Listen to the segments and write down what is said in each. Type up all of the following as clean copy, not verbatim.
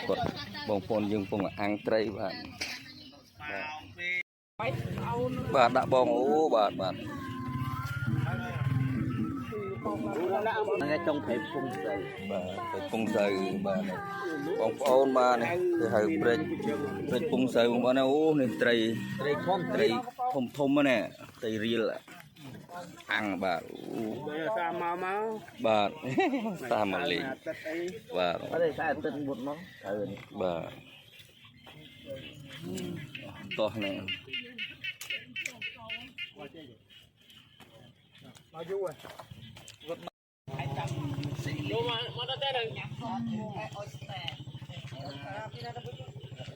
គាត់បងប្អូនយើងពងអាំងត្រីបាទបាទដាក់បងអូបាទថ្ងៃចុងព្រៃពងស្រូវបាទពងស្រូវបាទបងប្អូនបាទនេះគេហៅព្រេចពងស្រូវបងប្អូនអូនេះត្រីធំណាត្រីរៀលអាំងបាទអូតាមមកបាទតាមមកលេងបាទអត់ទេតែទឹកមុតមកត្រូវបាទតោះនេះមកយូរចូលមកដល់តែដល់ញ៉ាំអត់អត់ស្តែពីណាទៅ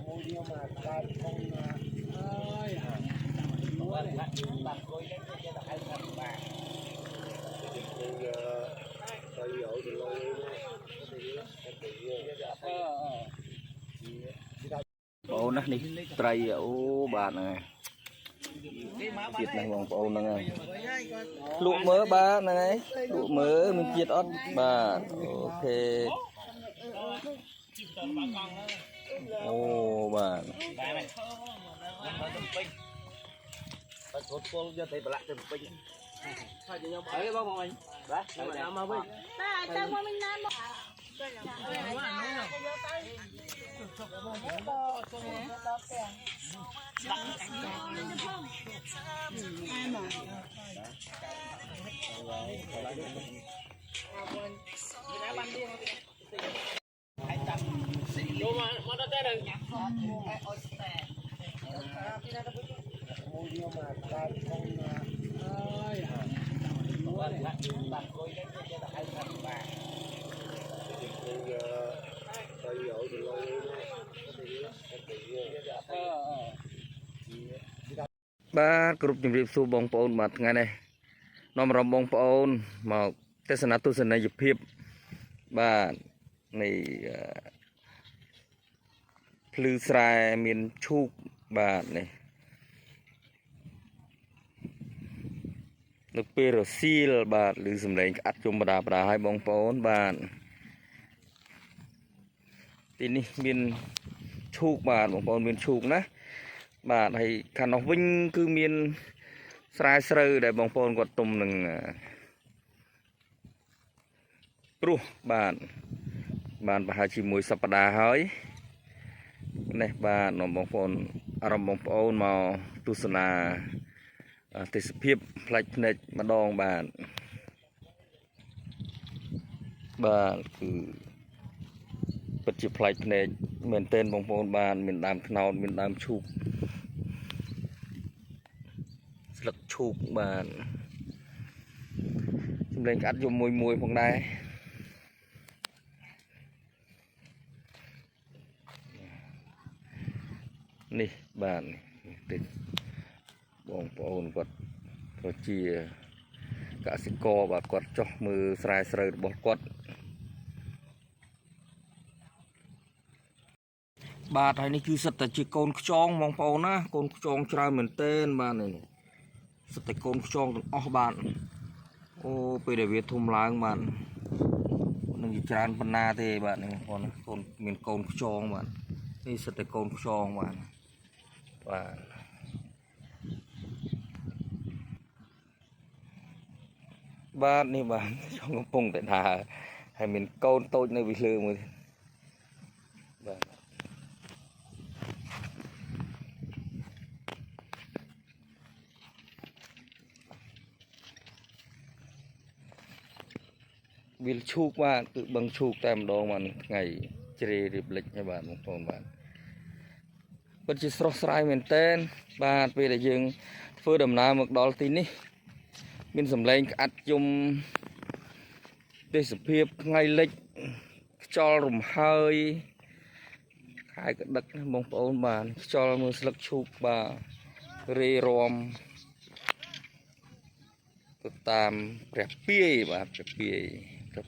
មួយយកមកដល់ក្នុងអើយបាទគួយលេងទៅហៅថាបាទទៅយកទៅលុយអូណានេះត្រីអូបាទហ្នឹងហើយជាតិហ្នឹងបងប្អូនហ្នឹងហើយលក់មើលបាទហ្នឹងហើយលក់មើលមានជាតិអត់បាទអូខេអូបាទបាទទៅពលយកទៅប្រឡាក់ទៅពេញហើយខ្ញុំអើបងវិញបាទខ្ញុំមកវិញបាទទៅមកវិញណាមកចូលមកដល់តែដល់ញ៉ាំអត់អត់ស្តែពីណាទៅមួយយកមកដល់ក្នុងអើយបាទគួយលេងទៅហៅថាបាទទៅយកទៅលុយបាទគ្រប់ជំរាបសួរបងប្អូនបាទថ្ងៃនេះនាំអារម្មណ៍បងប្អូនមកទស្សនៈទស្សនីយភាពបាទនៃភ្លឺស្រែមានឈូកបាទនេះនៅពេលរសៀលបាទឬសំឡេងក្អាត់ជុំបដាឲ្យបងប្អូនបាទទីនេះមានឈូកបាទបងប្អូនមានឈូកណាបាទហើយខាងនោះវិញគឺមានស្រែស្រូវដែលបងប្អូនគាត់ទុំនឹងព្រោះបាទប្រហែលជាមួយសប្តាហ៍ហើយនេះបាទនាំបងប្អូនអារម្មណ៍បងប្អូនមកទស្សនាទេសភាពផ្លេចភ្នែកម្ដងបាទគឺពិតជាផ្លេចភ្នែកមែនទែនបងប្អូនបាទមានដើមត្នោតមានដើមឈូកស្លឹកឈូកបាទសម្លេងក្អាត់យំមួយផងដែរនេះបាទតិចបងប្អូនគាត់ប្រជាកសិករបាទគាត់ចោះមើលស្រែស្រូវរបស់គាត់បាទហើយនេះគឺសិតតែជាកូនខ្យងបងប្អូនណាកូនខ្យងច្រើនមែនទែនបាទនេះសិតតែកូនខ្យងទាំងអស់បាទអូពេលដែលវាធំឡើងបាទនឹងច្រើនប៉ុណ្ណាទេបាទនេះបងប្អូនកូនមានកូនខ្យងបាទនេះសិតតែកូនខ្យងបាទបាទនេះបាទខ្ញុំកំពុងតែដើរហើយមានកូនតូចនៅពីលើមួយបាទវាលឈូកបាទគឺបឹងឈូកតែម្ដងបាទថ្ងៃជ្រេរៀបលិចហើយបាទបងប្អូនបាទពិតជាស្រស់ស្រាយមែនទែនបាទពេលដែលយើងធ្វើដំណើរមកដល់ទីនេះមានសម្លេងក្អាត់យំទេសភាពថ្ងៃលិចខ្យល់រំហើយខែក្តឹកបងប្អូនបាទខ្យល់មើលស្លឹកឈូកបាទរេរំទៅតាមព្រះពាយបាទព្រះ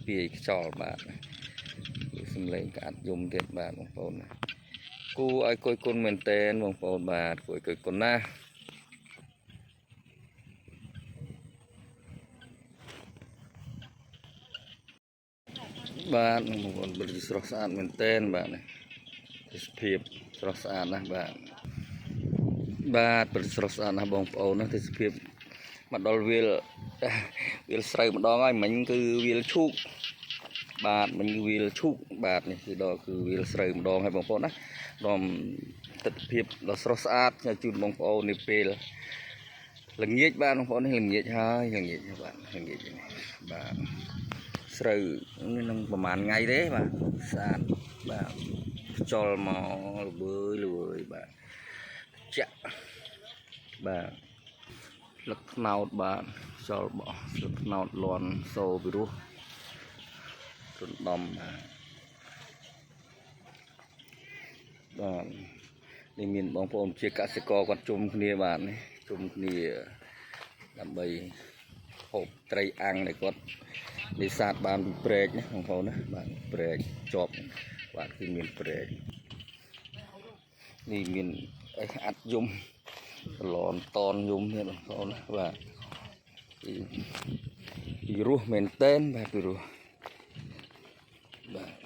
ពាយខ្យល់បាទសម្លេងក្អាត់យំទៀតបាទបងប្អូនគូឲ្យគយគុណមែនទែនបងប្អូនបាទគួរគយគុណណាស់បាទបងប្អូនពិតជាស្រស់ស្អាតមែនទែនបាទ สเพียบស្រស់ស្អាតណាស់បាទប្រស្រស់ស្អាតណាស់បងប្អូនណាទេសភាពមកដល់វាលស្រូវម្ដងហើយមិញគឺវាលឈូកបាទមិញគឺវាលឈូកបាទនេះគឺដល់គឺវាលស្រូវម្ដងហើយបងប្អូនណាដល់ទិដ្ឋភាពដ៏ស្រស់ស្អាតជូនបងប្អូននេះពេលល្ងាចបាទបងប្អូននេះល្ងាចហើយល្ងាចបាទល្ងាចនេះបាទស្រូវនេះនឹងប្រហែលថ្ងៃទេបាទស្អាតបាទចុលមកលវើយបាទចាក់បាទស្លឹកត្នោតបាទចុលបោះស្លឹកត្នោតលន់សូពីរោះរំដំបាទនេះមានបងប្អូនជាកសិករគាត់ជុំគ្នាបាទនេះជុំគ្នាដើម្បីហូបត្រីអាំងដែលគាត់នេសាទបានពីព្រែកណាបងប្អូនណាបាទព្រែកជាប់បាទគឺមានព្រែកនេះមានអីអាត់យំឡនតនយំនេះបងប្អូនណាបាទពីរោះមែនតែនបាទពីរោះបាទ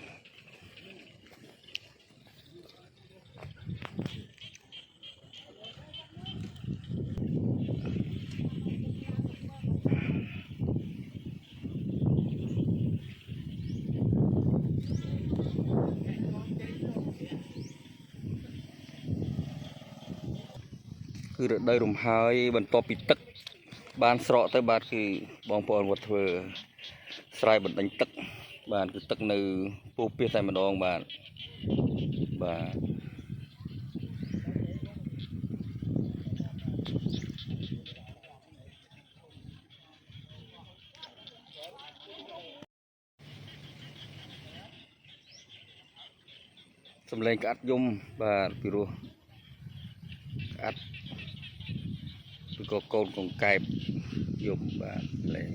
គឺរដូវរំហើយបន្ទាប់ពីទឹកបានស្រកទៅបាទគឺបងប្អូនវត្តធ្វើស្រែបណ្ដេញទឹកបាទគឺទឹកនៅពោះពាសតែម្ដងបាទសំឡេងក្អាត់យំបាទពីរោះក្អាត់ឬក៏កូនកង្កែបយំបាទលេង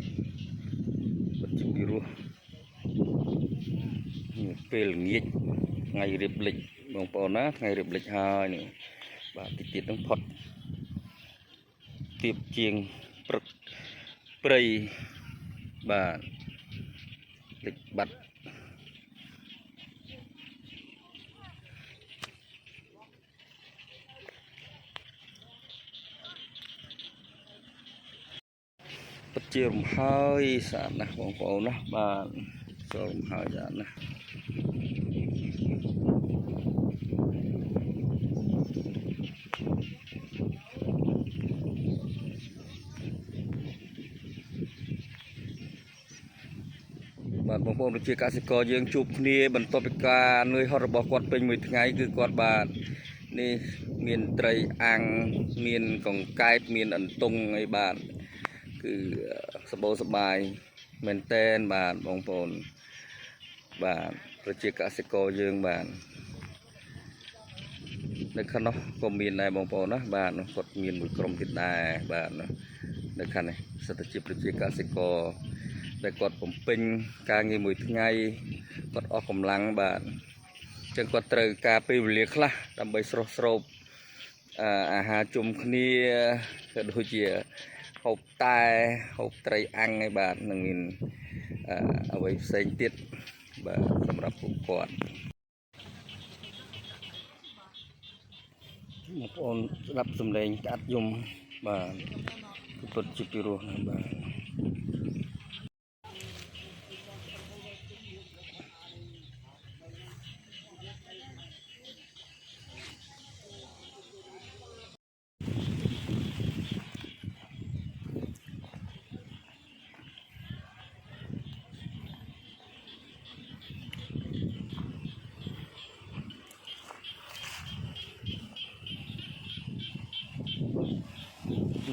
បិទពីរោះពេលល្ងាចថ្ងៃរៀបលិចបងប្អូនណាថ្ងៃរៀបលិចហើយនេះបាទតិចទៀតនឹងផុតទៀបជាងព្រឹកព្រៃបាទលិចបាត់ពិតជារំហើយស្អាតណាស់បងប្អូនណាបាទចូលរំហើយស្អាតណាស់បាទបងប្អូនប្រជាកសិករយើងជួបគ្នាបន្ទាប់ពីការនឿយហត់របស់គាត់ពេញមួយថ្ងៃគឺគាត់បាទនេះមានត្រីអាំងមានកង្កែបមានអន្ទង់អីបាទគឺសម្បូរសប្បាយមែនតែនបាទបងប្អូនបាទប្រជាកសិករយើងបាទនៅខាងនោះក៏មានដែរបងប្អូនណាបាទគាត់មានមួយក្រុមទៀតដែរបាទនៅខាងនេះសិទ្ធិជាប្រជាកសិករដែលគាត់បំពេញការងារមួយថ្ងៃគាត់អស់កម្លាំងបាទអញ្ចឹងគាត់ត្រូវការពេលវេលាខ្លះដើម្បីស្រស់ស្រូបអាហារជុំគ្នាក៏ដូចជាហូបតែហូបត្រីអាំងឯបាទនឹងមានអ្វីផ្សេងទៀតបាទសម្រាប់ពួកគាត់បងប្អូនស្ដាប់សំឡេងក្អាត់យំបាទគឺពិតជាពីរោះណាស់បាទ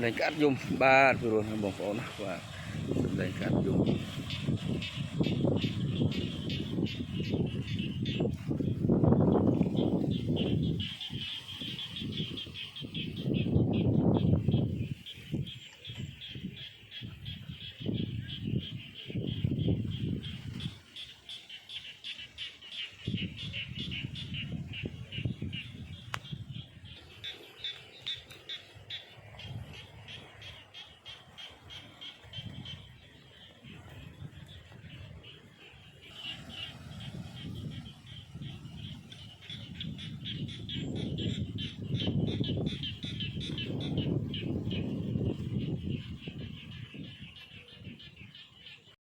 លេងកាត់យំបាទពីរោះបងប្អូនណាបាទលេងកាត់យំ